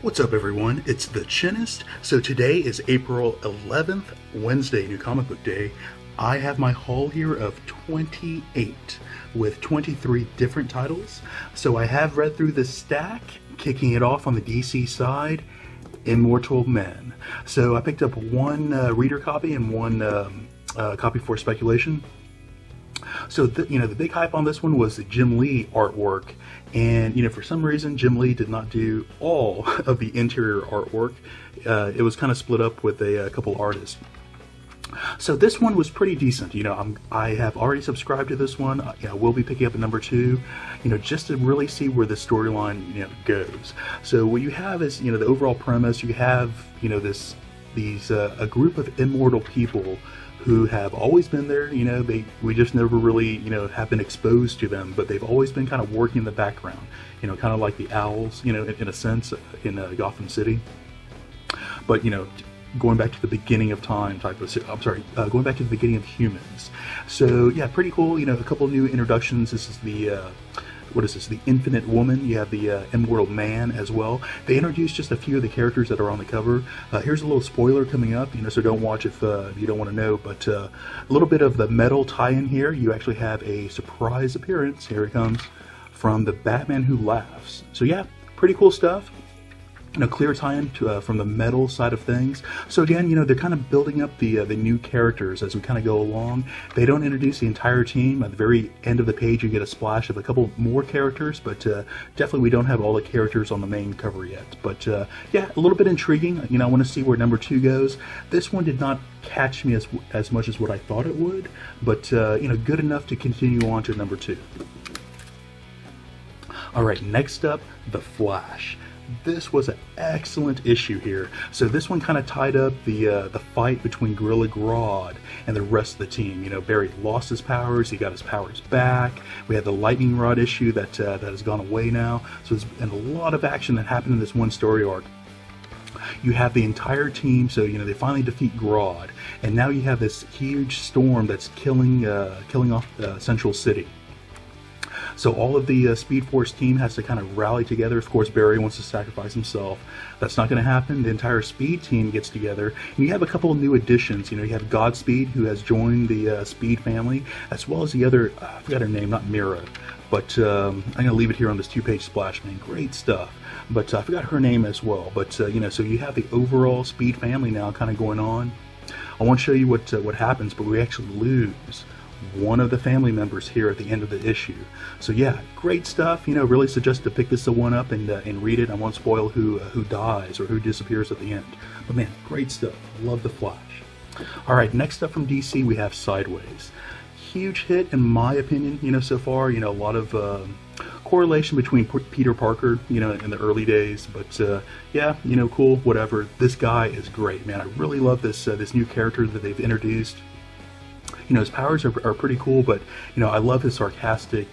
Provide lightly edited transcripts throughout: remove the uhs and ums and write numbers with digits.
What's up, everyone? It's the Chinnist. So today is April 11th, Wednesday, New Comic Book Day. I have my haul here of 28 with 23 different titles. So I have read through this stack, kicking it off on the DC side, Immortal Men. So I picked up one reader copy and one copy for speculation. So the big hype on this one was the Jim Lee artwork, and for some reason Jim Lee did not do all of the interior artwork. It was kind of split up with a couple artists. So this one was pretty decent. I have already subscribed to this one. I will be picking up a number 2, just to really see where the storyline goes. So what you have is the overall premise. You have a group of immortal people who have always been there. We just never really have been exposed to them, but they've always been kind of working in the background, kind of like the owls, in a sense, in Gotham City. But going back to the beginning of time type of, going back to the beginning of humans. So yeah, pretty cool. A couple new introductions. This is the what is this? The Infinite Woman. You have the Immortal Man as well. They introduced just a few of the characters that are on the cover. Here's a little spoiler coming up, so don't watch if you don't want to know. But a little bit of the metal tie-in here. You actually have a surprise appearance. Here it comes from the Batman Who Laughs. So yeah, pretty cool stuff. Clear tie-in from the metal side of things. So again, they're kind of building up the new characters as we kind of go along. They don't introduce the entire team. At the very end of the page, you get a splash of a couple more characters, but definitely we don't have all the characters on the main cover yet. But yeah, a little bit intriguing. I want to see where number 2 goes. This one did not catch me as much as what I thought it would, but good enough to continue on to number 2. All right, next up, The Flash. This was an excellent issue here. So this one kind of tied up the fight between Gorilla Grodd and the rest of the team. Barry lost his powers, he got his powers back. We had the lightning rod issue that has gone away now. So there's been a lot of action that happened in this one story arc. You have the entire team, so they finally defeat Grodd, and now you have this huge storm that's killing off Central City. So all of the Speed Force team has to kind of rally together. Of course, Barry wants to sacrifice himself. That's not going to happen. The entire Speed team gets together. And you have a couple of new additions. You have Godspeed, who has joined the Speed family, as well as the other, I forgot her name, not Mira. But I'm going to leave it here on this 2-page splash, man. Great stuff. But I forgot her name as well. But, so you have the overall Speed family now kind of going on. I won't show you what happens, but we actually lose one of the family members here at the end of the issue. So yeah, great stuff. Really suggest to pick this one up and read it. I won't spoil who dies or who disappears at the end. But man, great stuff. Love The Flash. All right, next up from DC we have Sideways. Huge hit in my opinion. So far, a lot of correlation between Peter Parker, in the early days. But yeah, cool, whatever. This guy is great, man. I really love this new character that they've introduced. His powers are pretty cool, but I love his sarcastic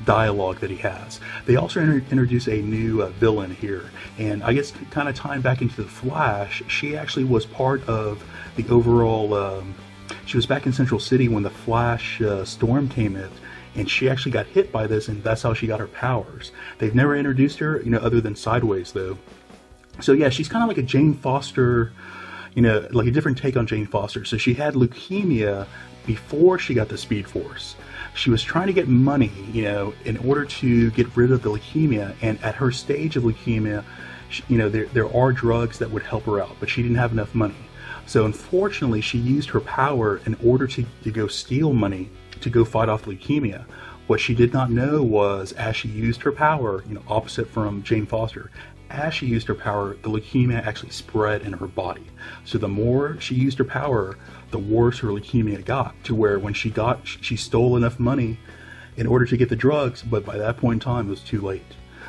dialogue that he has. They also introduce a new villain here, and I guess kind of tying back into the Flash, she actually was part of the overall. She was back in Central City when the Flash storm came in, and she actually got hit by this, and that's how she got her powers. They've never introduced her, other than Sideways though. So yeah, she's kind of like a Jane Foster. Like a different take on Jane Foster. So she had leukemia before she got the Speed Force. She was trying to get money, in order to get rid of the leukemia. And at her stage of leukemia, there are drugs that would help her out, but she didn't have enough money. So unfortunately, she used her power in order to go steal money to go fight off leukemia. What she did not know was, as she used her power, opposite from Jane Foster, as she used her power, the leukemia actually spread in her body. So the more she used her power, the worse her leukemia got, to where when she stole enough money in order to get the drugs, but by that point in time, it was too late.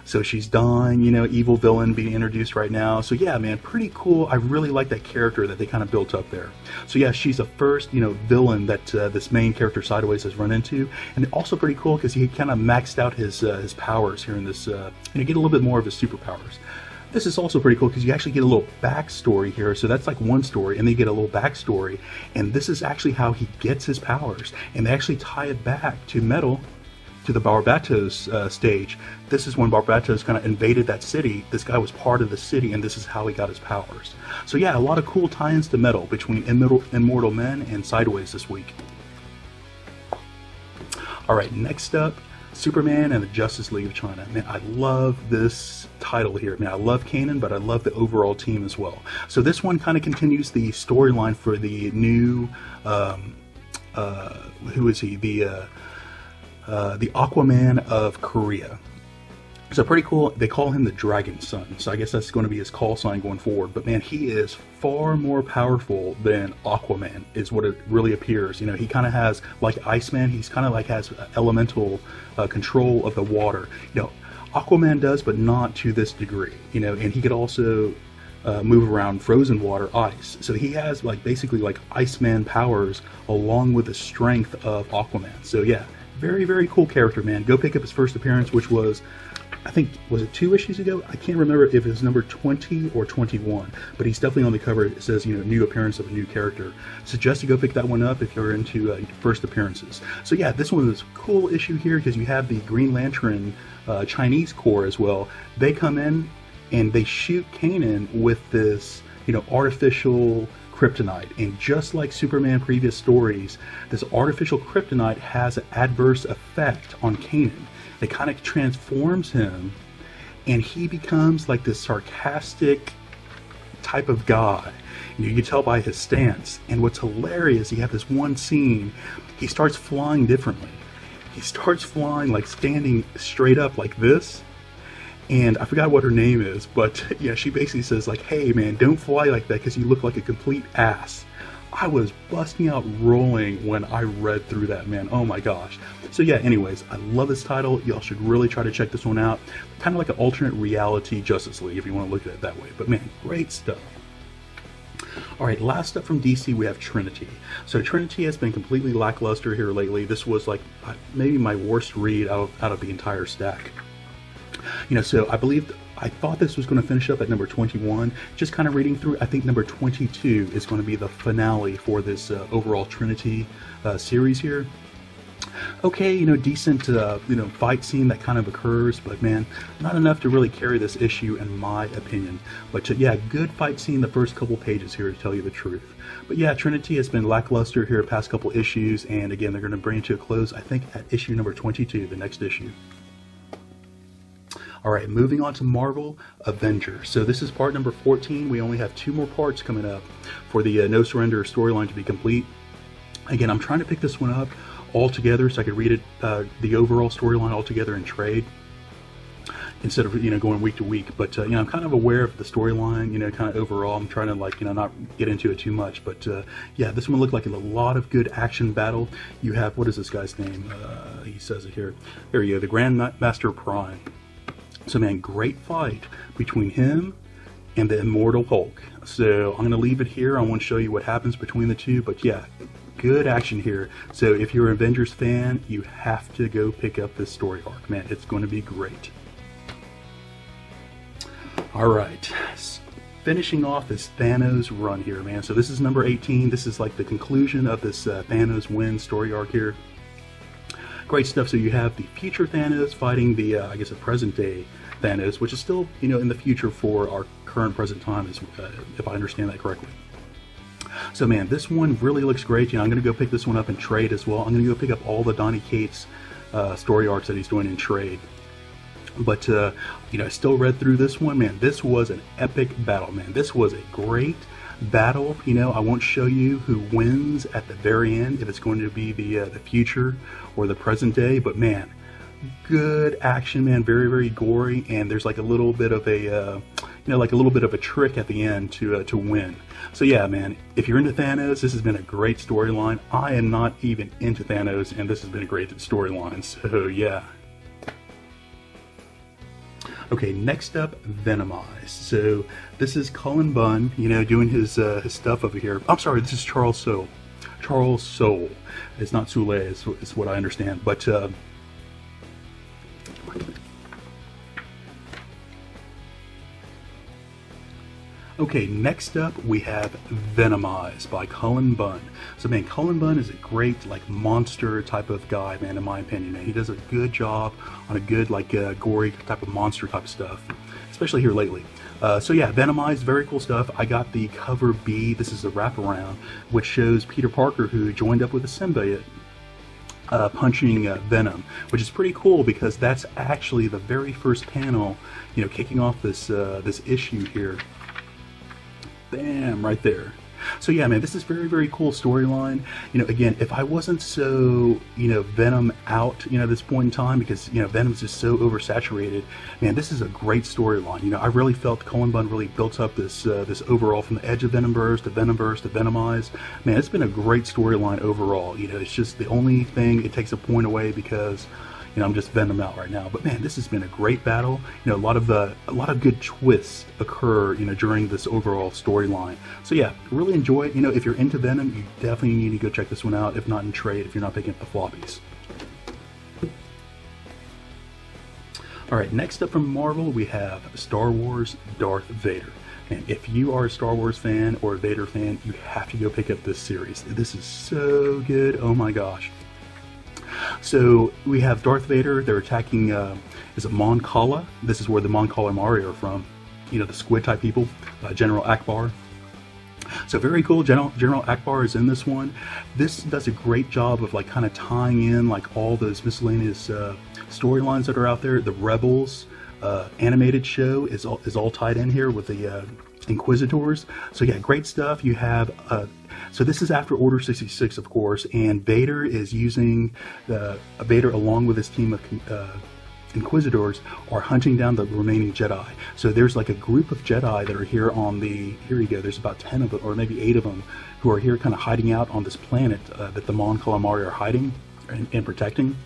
So she's dying, evil villain being introduced right now. So yeah, man, pretty cool. I really like that character that they kind of built up there. So yeah, she's the first, villain that this main character Sideways has run into. And also pretty cool because he kind of maxed out his powers here in this, and you get a little bit more of his superpowers. This is also pretty cool because you actually get a little backstory here. So that's like one story, and they get a little backstory. And this is actually how he gets his powers. And they actually tie it back to Metal to the Barbatos stage. This is when Barbatos kind of invaded that city. This guy was part of the city, and this is how he got his powers. So yeah, a lot of cool tie-ins to Metal between Immortal Men and Sideways this week. Alright, next up, Superman and the Justice League of China. Man, I love this title here. Man, I love Kanan, but I love the overall team as well. So this one kind of continues the storyline for the new, who is he? The Aquaman of Korea. So pretty cool. They call him the Dragon Son, so I guess that's going to be his call sign going forward. But man, he is far more powerful than Aquaman, is what it really appears. You know, he kind of has, like Iceman, he's kind of like has elemental control of the water. You know, Aquaman does, but not to this degree. You know, and he could also move around frozen water, ice. So he has like basically like Iceman powers along with the strength of Aquaman. So yeah, very, very cool character, man. Go pick up his first appearance, which was, I think, was it 2 issues ago? I can't remember if it was number 20 or 21, but he's definitely on the cover. It says, you know, new appearance of a new character. Suggest you go pick that one up if you're into first appearances. So yeah, this one is a cool issue here because you have the Green Lantern Chinese Corps as well. They come in and they shoot Kanan with this, you know, artificial kryptonite, and just like Superman previous stories, this artificial kryptonite has an adverse effect on Kanan. It kind of transforms him, and he becomes like this sarcastic type of guy. You can tell by his stance. And what's hilarious, you have this one scene, he starts flying differently. He starts flying like standing straight up like this. And I forgot what her name is, but yeah, she basically says like, hey man, don't fly like that because you look like a complete ass. I was busting out rolling when I read through that, man. Oh my gosh. So yeah, anyways, I love this title. Y'all should really try to check this one out. Kind of like an alternate reality Justice League if you want to look at it that way. But man, great stuff. Alright, last up from DC we have Trinity. So Trinity has been completely lackluster here lately. This was like maybe my worst read out of the entire stack. You know, so I thought this was going to finish up at number 21. Just kind of reading through, I think number 22 is going to be the finale for this overall Trinity series here. Okay, you know, decent, you know, fight scene that kind of occurs, but man, not enough to really carry this issue in my opinion. But yeah, good fight scene the first couple pages here, to tell you the truth. But yeah, Trinity has been lackluster here past couple issues, and again, they're going to bring it to a close, I think, at issue number 22, the next issue. Alright, moving on to Marvel Avengers. So this is part number 14. We only have 2 more parts coming up for the No Surrender storyline to be complete. Again, I'm trying to pick this one up all together so I could read it, the overall storyline all together in trade, instead of, you know, going week to week. But you know, I'm kind of aware of the storyline, you know, kind of overall. I'm trying to, like, you know, not get into it too much. But yeah, this one looked like a lot of good action battle. You have, what is this guy's name? He says it here. There you go, the Grandmaster Prime. So man, great fight between him and the Immortal Hulk. So I'm going to leave it here. I want to show you what happens between the two. But yeah, good action here. So if you're an Avengers fan, you have to go pick up this story arc. Man, it's going to be great. Alright, finishing off this Thanos run here, man. So this is number 18. This is like the conclusion of this Thanos win story arc here. Great stuff. So you have the future Thanos fighting the, I guess, a present day Thanos, which is still, you know, in the future for our current present time, if I understand that correctly. So man, this one really looks great. You know, I'm going to go pick this one up in trade as well. I'm going to go pick up all the Donny Cates story arcs that he's doing in trade. But, you know, I still read through this one. Man, this was an epic battle, man. This was a great battle. You know, I won't show you who wins at the very end, if it's going to be the future or the present day, but man, good action, man. Very, very gory, and there's like a little bit of a you know, like a little bit of a trick at the end to win. So yeah, man, if you're into Thanos, this has been a great storyline. I am not even into Thanos, and this has been a great storyline. So yeah. Okay, next up, Venomized. So this is Cullen Bunn, you know, doing his stuff over here. I'm sorry, this is Charles Soule. Charles Soule. It's not Soule, it's what I understand. But Okay, next up we have Venomized by Cullen Bunn. So man, Cullen Bunn is a great like monster type of guy, man, in my opinion. Man, he does a good job on a good like gory type of monster type of stuff, especially here lately. So yeah, Venomized, very cool stuff. I got the cover B. This is a wraparound, which shows Peter Parker, who joined up with a symbiote, punching Venom, which is pretty cool because that's actually the very first panel, you know, kicking off this this issue here. Bam, right there. So yeah, man, this is very, very cool storyline. You know, again, if I wasn't so, you know, Venom out, you know, at this point in time, because, you know, Venom's just so oversaturated, man, this is a great storyline. You know, I really felt Cullen Bunn really built up this this overall from the edge of Venomverse to Venomverse to Venomized. Man, it's been a great storyline overall. You know, it's just the only thing, it takes a point away because, you know, I'm just Venom out right now. But man, this has been a great battle. You know, a lot of good twists occur, you know, during this overall storyline. So yeah, really enjoy it. You know, if you're into Venom, you definitely need to go check this one out. If not in trade, if you're not picking up the floppies. All right, next up from Marvel, we have Star Wars Darth Vader. And if you are a Star Wars fan or a Vader fan, you have to go pick up this series. This is so good. Oh my gosh. So we have Darth Vader. They're attacking, is it Mon Cala? This is where the Mon Calamari are from. You know, the squid type people, General Akbar. So very cool. General Akbar is in this one. This does a great job of like kind of tying in like all those miscellaneous storylines that are out there. The Rebels animated show is all tied in here with the Inquisitors. So yeah, great stuff. You have so this is after Order 66, of course, and Vader is using Vader along with his team of Inquisitors are hunting down the remaining Jedi. So there's like a group of Jedi that are here on the, here you go, there's about 10 of them, or maybe 8 of them, who are here kind of hiding out on this planet that the Mon Calamari are hiding and protecting.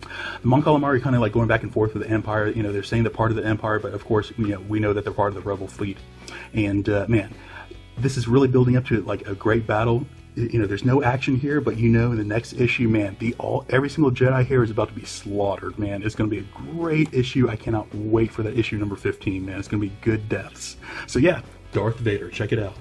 The Mon Calamari kind of like going back and forth with the Empire. You know, they're saying they're part of the Empire, but of course, you know, we know that they're part of the Rebel fleet. And man, this is really building up to like a great battle. You know, there's no action here, but you know, in the next issue, man, every single Jedi here is about to be slaughtered, man. It's going to be a great issue. I cannot wait for that issue number 15, man. It's going to be good deaths. So yeah, Darth Vader, check it out.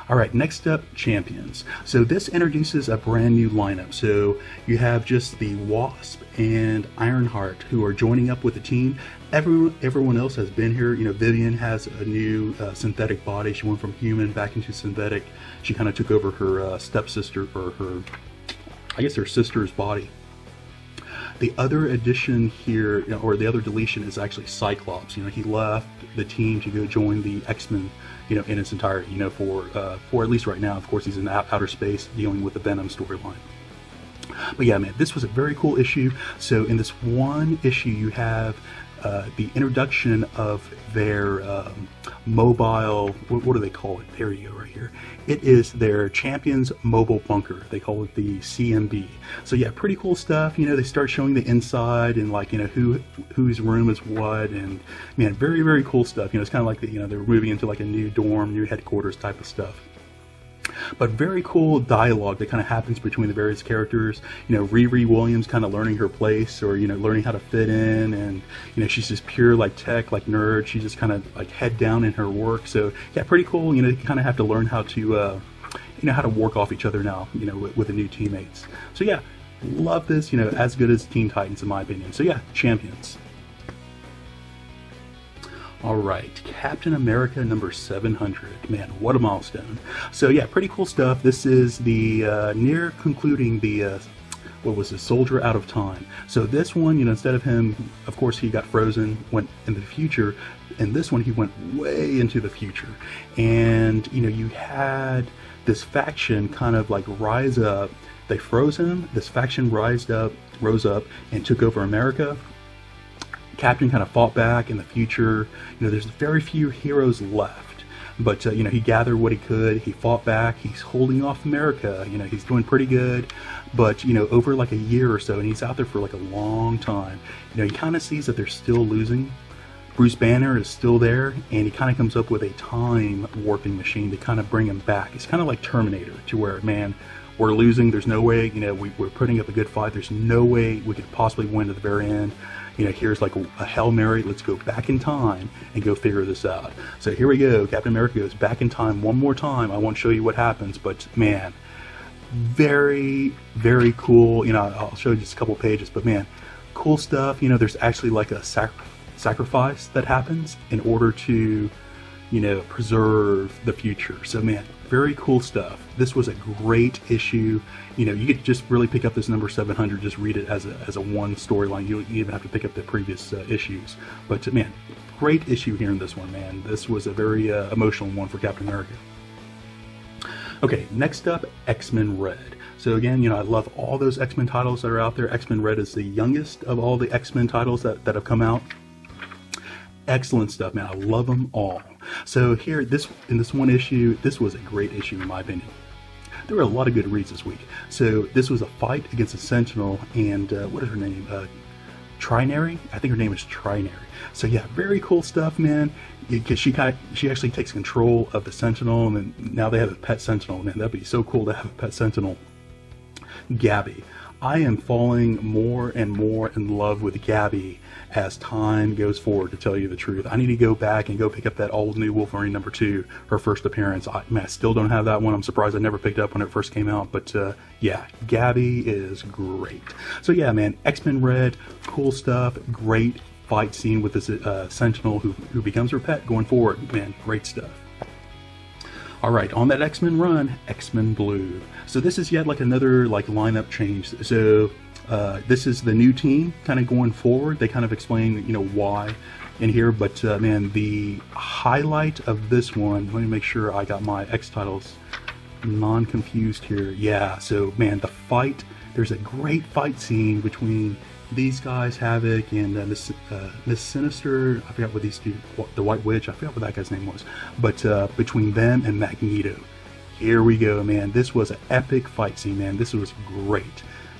All right, next up, Champions. So this introduces a brand new lineup. So you have just the Wasp and Ironheart who are joining up with the team. Everyone else has been here. You know, Vivian has a new synthetic body. She went from human back into synthetic. She kind of took over her stepsister, or I guess her sister's body. The other addition here, you know, or the other deletion, is actually Cyclops. You know, he left the team to go join the X-Men, you know, in its entirety, you know, for at least right now. Of course, he's in outer space dealing with the Venom storyline. But yeah, man, this was a very cool issue. So in this one issue, you have the introduction of their mobile, what do they call it? There you go, right here. It is their Champions Mobile Bunker. They call it the CMB. So yeah, pretty cool stuff. You know, they start showing the inside and like, you know, whose room is what, and man, very, very cool stuff. You know, it's kind of like, you know, they're moving into like a new dorm, new headquarters type of stuff. But very cool dialogue that kind of happens between the various characters. You know, Riri Williams kind of learning her place, or, you know, learning how to fit in, and, you know, she's just pure like tech, like nerd. She's just kind of like head down in her work. So yeah, pretty cool. You know, you kind of have to learn how to, you know, how to work off each other now, you know, with the new teammates. So yeah, love this. You know, as good as Teen Titans in my opinion. So yeah, Champions. Alright, Captain America number 700. Man, what a milestone. So yeah, pretty cool stuff. This is the near concluding the, what was it, Soldier Out of Time. So this one, you know, instead of him, of course he got frozen, went in the future, and this one he went way into the future. And, you know, you had this faction kind of like rise up. They froze him, this faction rose up, and took over America. Captain kind of fought back in the future. You know, there's very few heroes left, but you know, he gathered what he could. He fought back. He's holding off America. You know, he's doing pretty good, but you know, over like a year or so, and he's out there for like a long time. You know, he kind of sees that they're still losing. Bruce Banner is still there, and he kind of comes up with a time warping machine to kind of bring him back. It's kind of like Terminator, to where, man, we're losing. There's no way. You know, we're putting up a good fight. There's no way we could possibly win at the very end. here's like a Hail Mary, let's go back in time and go figure this out. So here we go, Captain America goes back in time one more time. I won't show you what happens, but man, very, very cool. I'll show you just a couple pages, but man, cool stuff. There's actually like a sacrifice that happens in order to, preserve the future. So man, very cool stuff. This was a great issue. You could just really pick up this number 700, just read it as a one storyline. You don't even have to pick up the previous issues. But man, great issue here in this one, man. This was a very emotional one for Captain America. Okay, next up, X-Men Red. So again, I love all those X-Men titles that are out there. X-Men Red is the youngest of all the X-Men titles that have come out. Excellent stuff, man. I love them all. So here, in this one issue, this was a great issue in my opinion. There were a lot of good reads this week. So this was a fight against a Sentinel, and what is her name? Trinity? I think her name is Trinity. So yeah, very cool stuff, man. Because she actually takes control of the Sentinel, and then now they have a pet Sentinel. Man, that'd be so cool to have a pet Sentinel. Gabby. I am falling more and more in love with Gabby as time goes forward, to tell you the truth. I need to go back and go pick up that old new Wolverine #2, her first appearance. I still don't have that one. I'm surprised I never picked up when it first came out, but yeah, Gabby is great. So yeah, man, X-Men Red, cool stuff, great fight scene with this Sentinel who becomes her pet going forward. Man, great stuff. Alright, on that X-Men run, X-Men Blue. So this is yet like another lineup change. So this is the new team kind of going forward. They kind of explain, why in here. But man, the highlight of this one, let me make sure I got my X titles non-confused here. Yeah, so man, the fight, there's a great fight scene between these guys, Havoc and Miss Sinister. I forgot what these two, the White Witch, I forgot what that guy's name was. But between them and Magneto. Here we go, man. This was an epic fight scene, man. This was great.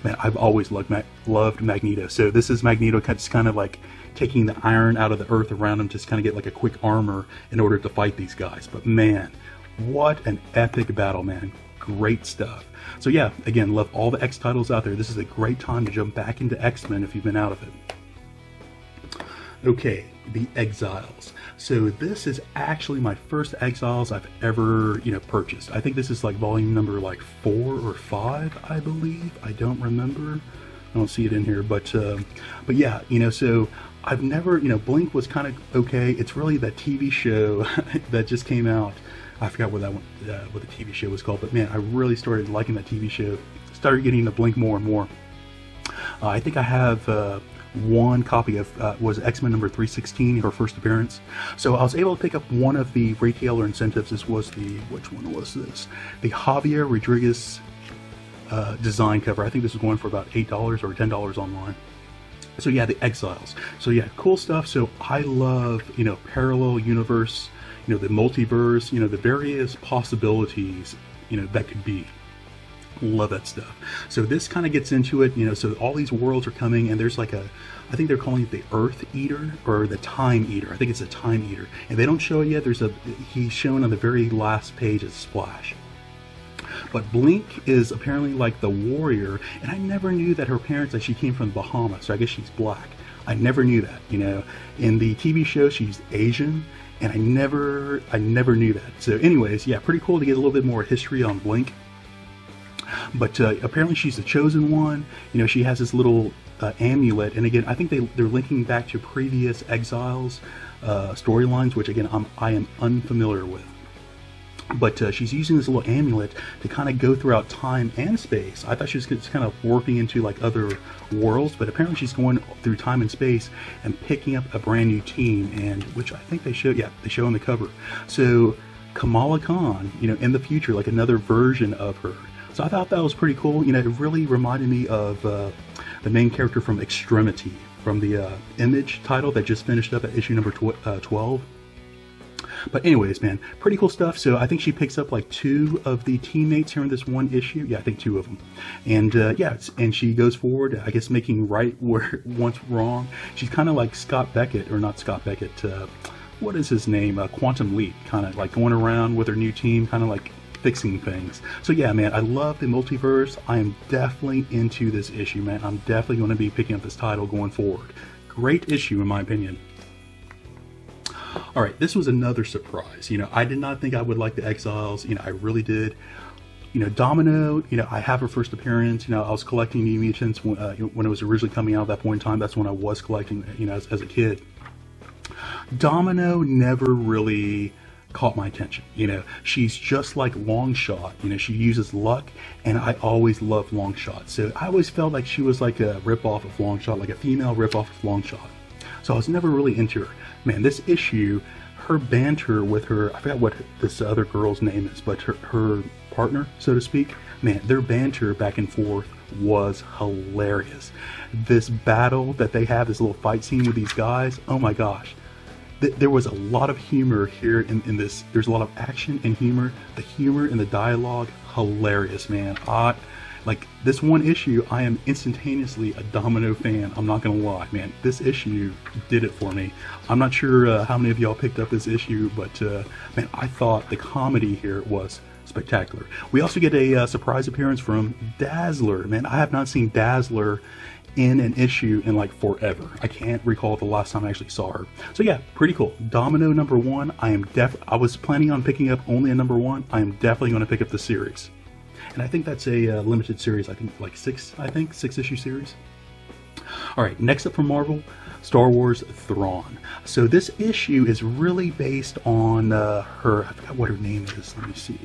Man, I've always loved Magneto. So this is Magneto just kind of like taking the iron out of the earth around him, just kind of get like a quick armor in order to fight these guys. But man, what an epic battle, man. Great stuff. So yeah, again, love all the X titles out there. This is a great time to jump back into X-Men if you've been out of it. Okay, the Exiles. So this is actually my first Exiles I've ever, purchased. I think this is like volume number 4 or 5, I believe. I don't remember. I don't see it in here, but yeah, so I've never, Blink was kind of okay. It's really that TV show that just came out. I forgot what what the TV show was called, but man, I really started liking that TV show. Started getting to Blink more and more. I think I have one copy of was X-Men number 316, her first appearance. So I was able to pick up one of the retailer incentives. This was which one was this? The Javier Rodriguez design cover. I think this was going for about $8 or $10 online. So yeah, the Exiles. So yeah, cool stuff. So I love, parallel universe, the multiverse, the various possibilities, that could be. Love that stuff. So this kind of gets into it, so all these worlds are coming, and there's like I think they're calling it the Earth Eater or the Time Eater. I think it's a Time Eater, and they don't show it yet. He's shown on the very last page as Splash. But Blink is apparently like the warrior, and I never knew that her parents, that she came from the Bahamas, so I guess she's black. I never knew that, In the TV show, she's Asian, and I never knew that. So anyways, yeah, pretty cool to get a little bit more history on Blink. But apparently she's the chosen one. She has this little amulet, and again, I think they're linking back to previous Exiles storylines, which again, I am unfamiliar with. But she's using this little amulet to kind of go throughout time and space. I thought she was just kind of warping into like other worlds, but apparently she's going through time and space and picking up a brand new team, and which I think they show on the cover. So Kamala Khan, in the future, like another version of her. So I thought that was pretty cool. It really reminded me of the main character from Extremity, from the Image title that just finished up at issue number 12. But anyways, man, pretty cool stuff. So I think she picks up like 2 of the teammates here in this one issue. Yeah, I think 2 of them. And yeah, and she goes forward, I guess, making right where once wrong. She's kind of like Scott Beckett, or not Scott Beckett, what is his name? Quantum Leap, kind of like going around with her new team, kind of like fixing things. So yeah, man, I love the multiverse. I am definitely into this issue, man. I'm definitely going to be picking up this title going forward. great issue in my opinion. All right, this was another surprise. I did not think I would like the Exiles. I really did. Domino, I have her first appearance. I was collecting the mutants when it was originally coming out at that point in time. That's when I was collecting, as a kid. Domino never really caught my attention. She's just like Longshot. She uses luck, and I always loved Longshot. So I always felt like she was like a ripoff of Longshot, like a female ripoff of Longshot. So I was never really into her. Man, this issue, her banter with her, I forgot what this other girl's name is, but her partner, so to speak, man, their banter back and forth was hilarious. This battle that they have, this little fight scene with these guys, oh my gosh. There was a lot of humor here in this. There's a lot of action and humor. The humor and the dialogue, hilarious, man. Like this one issue, I am instantaneously a Domino fan. I'm not gonna lie, man. This issue did it for me. I'm not sure how many of y'all picked up this issue, but man, I thought the comedy here was spectacular. We also get a surprise appearance from Dazzler. Man, I have not seen Dazzler in an issue in like forever. I can't recall the last time I actually saw her. So yeah, pretty cool. Domino #1. I was planning on picking up only a #1. I am definitely going to pick up the series. And I think that's a limited series. I think like 6-issue series. All right, next up from Marvel, Star Wars Thrawn. So this issue is really based on her, I forgot what her name is. Let me see.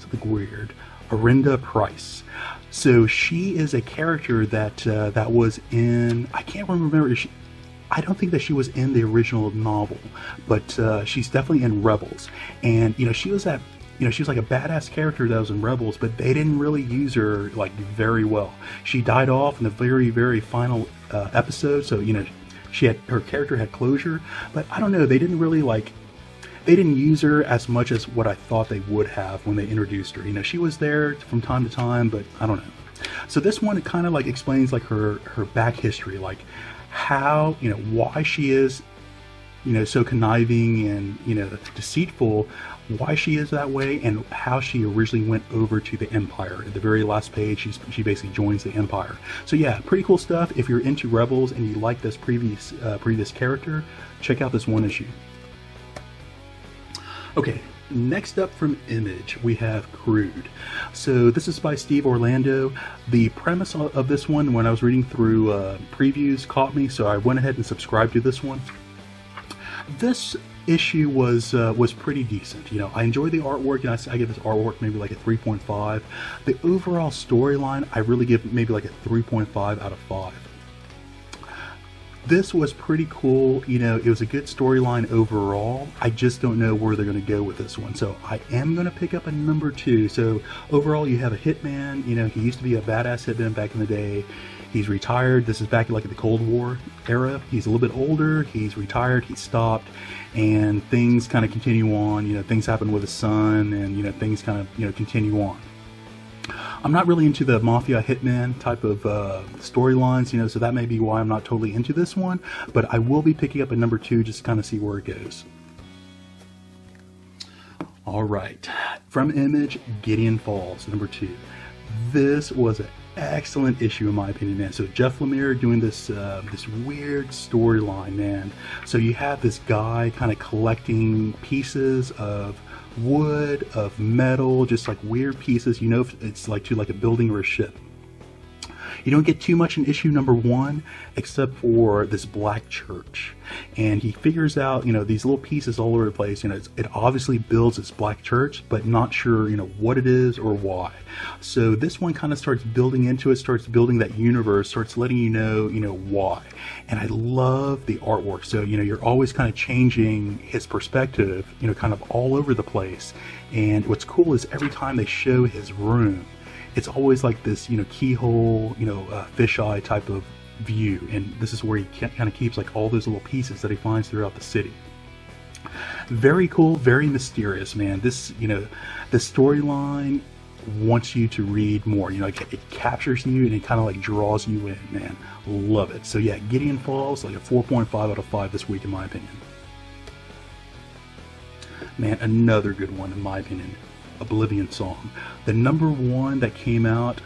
Something weird. Arinda Price. So she is a character that was in, I can't remember, I don't think that she was in the original novel, but she's definitely in Rebels. And she was she was like a badass character that was in Rebels, but they didn't really use her like very well. She died off in the very, very final episode, so her character had closure, but I don't know, they didn't really they didn't use her as much as what I thought they would have when they introduced her. She was there from time to time, but I don't know. So this one, it kind of like explains like her back history, like how, why she is, so conniving and, deceitful, why she is that way, and how she originally went over to the Empire. At the very last page, she basically joins the Empire. So yeah, pretty cool stuff. If you're into Rebels and you like this previous character, check out this one issue. Okay, next up from Image, we have Crude. So this is by Steve Orlando. The premise of this one, when I was reading through previews, caught me, so I went ahead and subscribed to this one. This issue was pretty decent. I enjoy the artwork, and I give this artwork maybe like a 3.5. The overall storyline, I really give maybe like a 3.5 out of 5. This was pretty cool. It was a good storyline overall. I just don't know where they're going to go with this one. So I am going to pick up a #2. So overall, you have a hitman. He used to be a badass hitman back in the day. He's retired. This is back like in the Cold War era. He's a little bit older. He's retired. He stopped. And things kind of continue on. Things happen with his son, and things kind of continue on. I'm not really into the Mafia Hitman type of storylines, so that may be why I'm not totally into this one, but I will be picking up a #2 just to kind of see where it goes. Alright, from Image, Gideon Falls, #2. This was an excellent issue in my opinion, man. So Jeff Lemire doing this weird storyline, man. So you have this guy kind of collecting pieces of wood, of metal, just like weird pieces. It's like to like a building or a ship. You don't get too much in issue #1 except for this black church, and he figures out these little pieces all over the place. It obviously builds this black church, but not sure what it is or why. So this one kind of starts building into it, starts building that universe, starts letting you know why. And I love the artwork. So you're always kind of changing his perspective, kind of all over the place. And what's cool is every time they show his room, it's always like this, keyhole, fisheye type of view. And this is where he kind of keeps like all those little pieces that he finds throughout the city. Very cool, very mysterious, man. This, the storyline wants you to read more. It captures you and it kind of like draws you in, man. Love it. So yeah, Gideon Falls, like a 4.5 out of 5 this week in my opinion. Man, another good one in my opinion. Oblivion song. The #1 that came out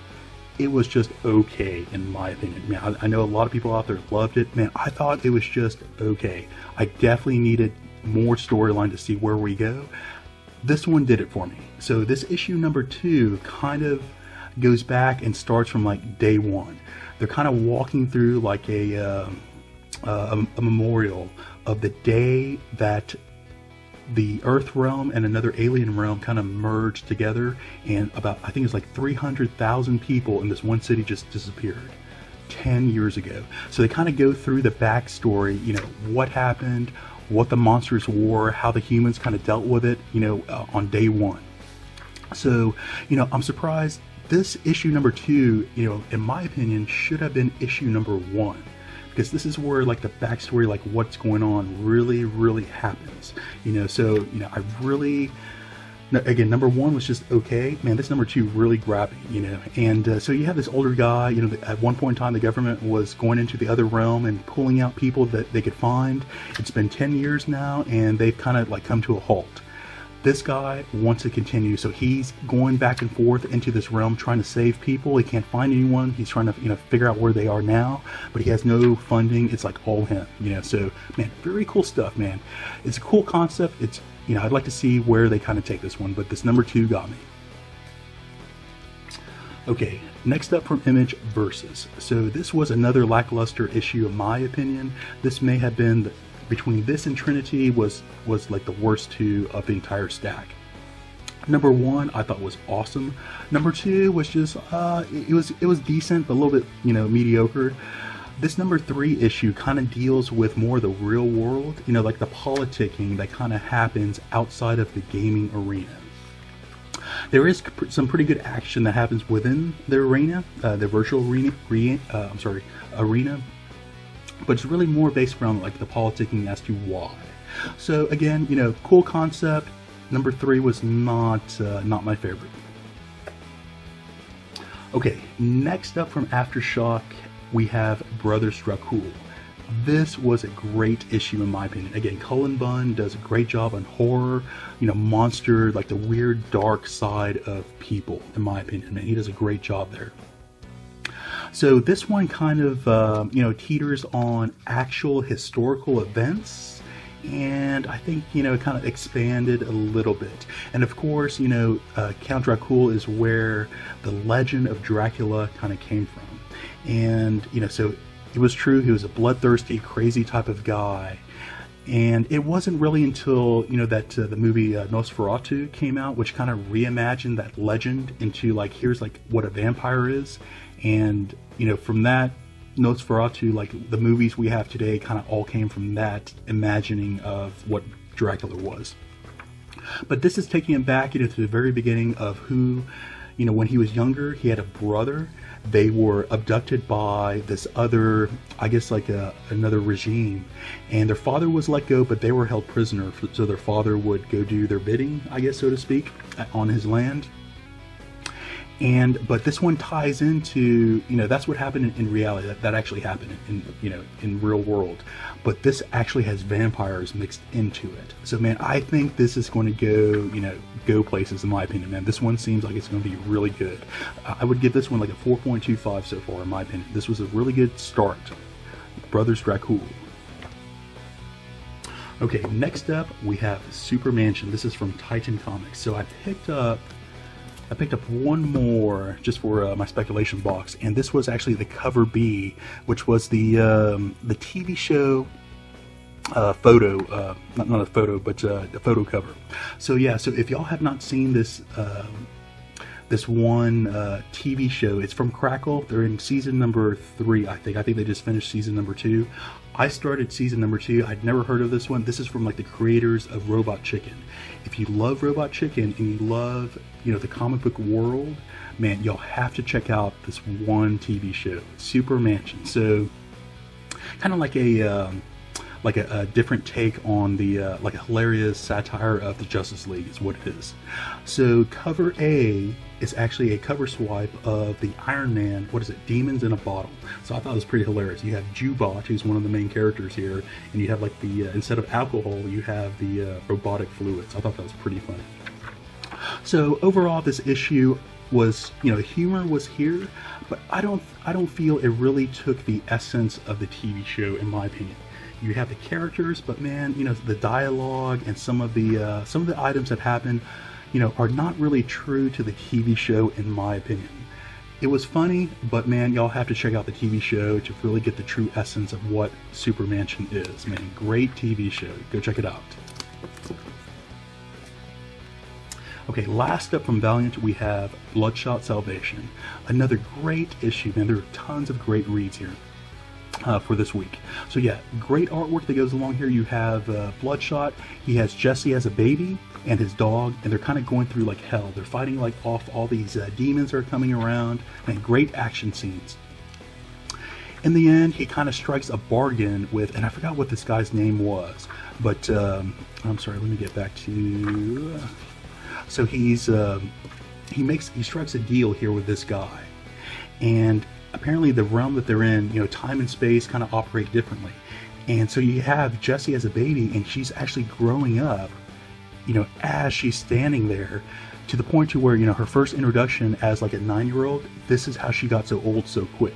it was just okay in my opinion. Man, I know a lot of people out there loved it. Man, I thought it was just okay. I definitely needed more storyline to see where we go. This one did it for me. So this issue number 2 kind of goes back and starts from like day 1. They're kind of walking through like a memorial of the day that the Earth realm and another alien realm kind of merged together, and about, I think it's like 300,000 people in this one city just disappeared 10 years ago. So they kind of go through the backstory, you know, what happened, what the monsters were, how the humans kind of dealt with it, you know, on day 1. So, you know, I'm surprised this issue number 2, you know, in my opinion, should have been issue number 1. Because this is where like the backstory, like what's going on really happens, you know. So, you know, I really, again, number 1 was just okay, man. This number 2 really grabbed me, you know. And so you have this older guy, you know, at one point in time the government was going into the other realm and pulling out people that they could find. It's been 10 years now and they've kind of like come to a halt. This guy wants to continue, so he's going back and forth into this realm trying to save people. He can't find anyone. He's trying to, you know, figure out where they are now, but he has no funding. It's like all him, you know. So, man, very cool stuff, man. It's a cool concept. It's, you know, I'd like to see where they kind of take this one, but this number 2 got me. Okay, next up from Image, Versus. So this was another lackluster issue in my opinion. This may have been between this and Trinity was like the worst 2 of the entire stack. Number 1 I thought was awesome. Number 2 was just it was decent, but a little bit, you know, mediocre. This number 3 issue kind of deals with more of the real world, you know, like the politicking that kind of happens outside of the gaming arena. There is some pretty good action that happens within the arena, the virtual arena. But it's really more based around like the politicking as to why. So again, you know, cool concept. Number 3 was not my favorite. Okay, next up from Aftershock, we have Brothers Dracul. This was a great issue in my opinion. Again, Cullen Bunn does a great job on horror, you know, monster, like the weird dark side of people, in my opinion. Man, he does a great job there. So this one kind of, you know, teeters on actual historical events, and I think, you know, it kind of expanded a little bit. And of course, you know, Count Dracul is where the legend of Dracula kind of came from. And, you know, so it was true, he was a bloodthirsty, crazy type of guy. And it wasn't really until, you know, that the movie Nosferatu came out, which kind of reimagined that legend into like, here's like what a vampire is. And, you know, from that, Nosferatu, like the movies we have today, kind of all came from that imagining of what Dracula was. But this is taking him back, you know, to the very beginning of who, you know, when he was younger, he had a brother. They were abducted by this other, I guess like another regime, and their father was let go, but they were held prisoner, so their father would go do their bidding, I guess, so to speak, on his land. But this one ties into, you know, that's what happened in reality. That actually happened in, you know, in real world. But this actually has vampires mixed into it. So, man, I think this is going to go, you know, go places in my opinion, man. This one seems like it's going to be really good. I would give this one like a 4.25 so far in my opinion. This was a really good start. Brothers Dracul. Okay, next up we have Supermansion. This is from Titan Comics. So I picked up one more just for my speculation box, and this was actually the cover B, which was the TV show photo, not a photo, but the photo cover. So yeah, so if y'all have not seen this this one TV show, it's from Crackle. They're in season number 3, I think. I think they just finished season number 2. I started season number 2. I'd never heard of this one. This is from like the creators of Robot Chicken. If you love Robot Chicken and you love, you know, the comic book world, man, y'all have to check out this one TV show, Supermansion. So kind of like a different take on the like a hilarious satire of the Justice League is what it is. So cover A is actually a cover swipe of the Iron Man, what is it, Demons in a Bottle. So I thought it was pretty hilarious. You have Jubot, who's one of the main characters here, and you have like the, instead of alcohol, you have the robotic fluids. I thought that was pretty funny. So overall, this issue, was, you know, the humor was here, but I don't feel it really took the essence of the TV show, in my opinion. You have the characters, but man, you know, the dialogue and some of the items that happen, you know, are not really true to the TV show, in my opinion. It was funny, but man, y'all have to check out the TV show to really get the true essence of what Supermansion is. Man, great TV show. Go check it out. Okay, last up from Valiant, we have Bloodshot Salvation. Another great issue, man. There are tons of great reads here for this week. So yeah, great artwork that goes along here. You have Bloodshot. He has Jesse as a baby and his dog, and they're kind of going through like hell. They're fighting like off all these demons that are coming around, and great action scenes. In the end, he kind of strikes a bargain with, and I forgot what this guy's name was, but I'm sorry, let me get back to... So he strikes a deal here with this guy, and apparently the realm that they're in, you know, time and space kind of operate differently. And so you have Jessie as a baby, and she's actually growing up, you know, as she's standing there, to the point to where, you know, her first introduction as like a 9-year-old, this is how she got so old so quick.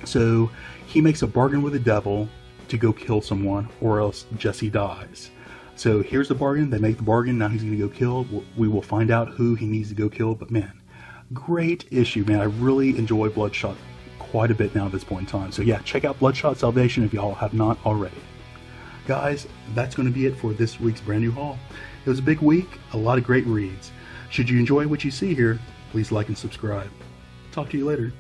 So he makes a bargain with the devil to go kill someone, or else Jessie dies. So here's the bargain. They make the bargain. Now he's going to go kill. We will find out who he needs to go kill. But man, great issue, man. I really enjoy Bloodshot quite a bit now at this point in time. So yeah, check out Bloodshot Salvation if y'all have not already. Guys, that's going to be it for this week's brand new haul. It was a big week, a lot of great reads. Should you enjoy what you see here, please like and subscribe. Talk to you later.